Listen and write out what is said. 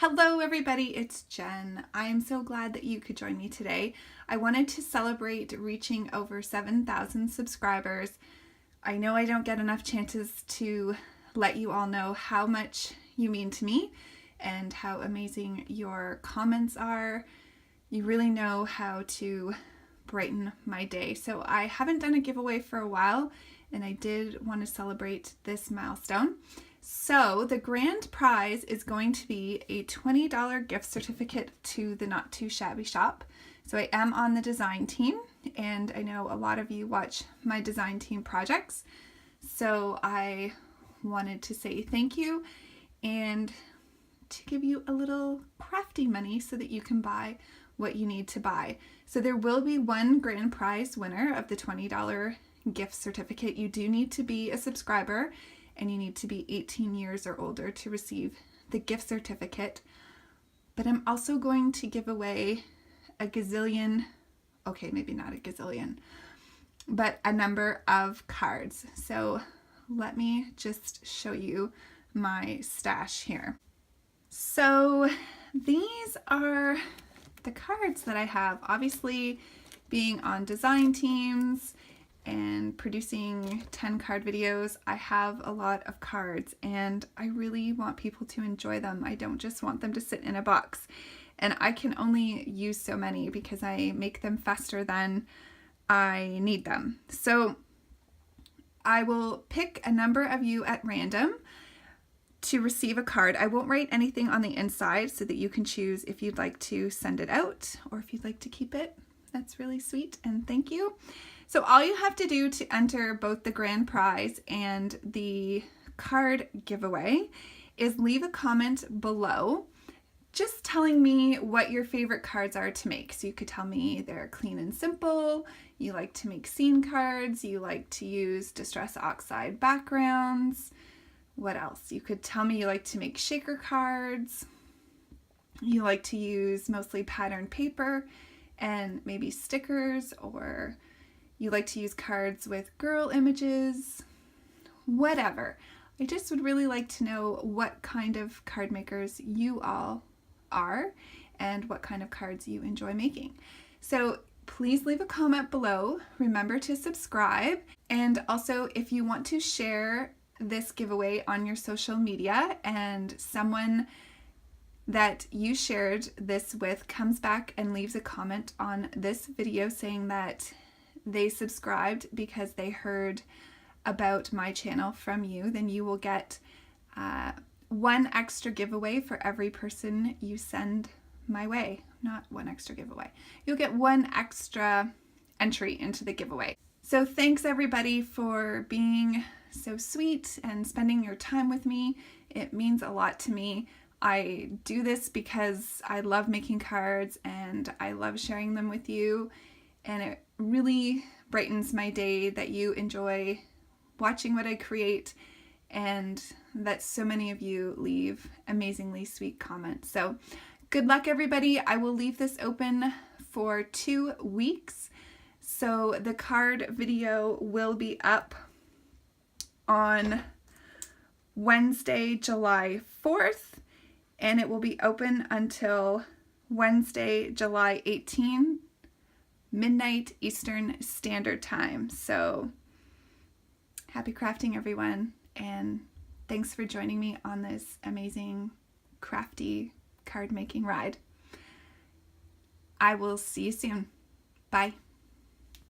Hello everybody, it's Jen. I am so glad that you could join me today. I wanted to celebrate reaching over 7,000 subscribers. I know I don't get enough chances to let you all know how much you mean to me and how amazing your comments are. You really know how to brighten my day. So I haven't done a giveaway for a while, and I did want to celebrate this milestone. So the grand prize is going to be a $20 gift certificate to the Not Too Shabby shop. So I am on the design team, and I know a lot of you watch my design team projects. So I wanted to say thank you and to give you a little crafty money so that you can buy what you need to buy. So there will be one grand prize winner of the $20 gift certificate. You do need to be a subscriber, and you need to be 18 years or older to receive the gift certificate. But I'm also going to give away a gazillion, okay, maybe not a gazillion, but a number of cards. So let me just show you my stash here. So these are the cards that I have. Obviously, being on design teams and producing 10 card videos, I have a lot of cards, and I really want people to enjoy them. I don't just want them to sit in a box, and I can only use so many because I make them faster than I need them. So I will pick a number of you at random to receive a card. I won't write anything on the inside so that you can choose if you'd like to send it out or if you'd like to keep it. That's really sweet, and thank you. So all you have to do to enter both the grand prize and the card giveaway is leave a comment below just telling me what your favorite cards are to make. So you could tell me they're clean and simple, you like to make scene cards, you like to use Distress Oxide backgrounds. What else? You could tell me you like to make shaker cards, you like to use mostly patterned paper and maybe stickers, or you like to use cards with girl images, whatever. I just would really like to know what kind of card makers you all are and what kind of cards you enjoy making. So please leave a comment below. Remember to subscribe. And also, if you want to share this giveaway on your social media and someone that you shared this with comes back and leaves a comment on this video saying that they subscribed because they heard about my channel from you, then you will get one extra giveaway for every person you send my way. Not one extra giveaway. You'll get one extra entry into the giveaway. So thanks everybody for being so sweet and spending your time with me. It means a lot to me. I do this because I love making cards and I love sharing them with you, and it really brightens my day that you enjoy watching what I create and that so many of you leave amazingly sweet comments. So good luck everybody. I will leave this open for 2 weeks. So the card video will be up on Wednesday, July 4th, and it will be open until Wednesday, July 18th, midnight Eastern Standard Time. So happy crafting everyone, and thanks for joining me on this amazing crafty card making ride. I will see you soon. Bye.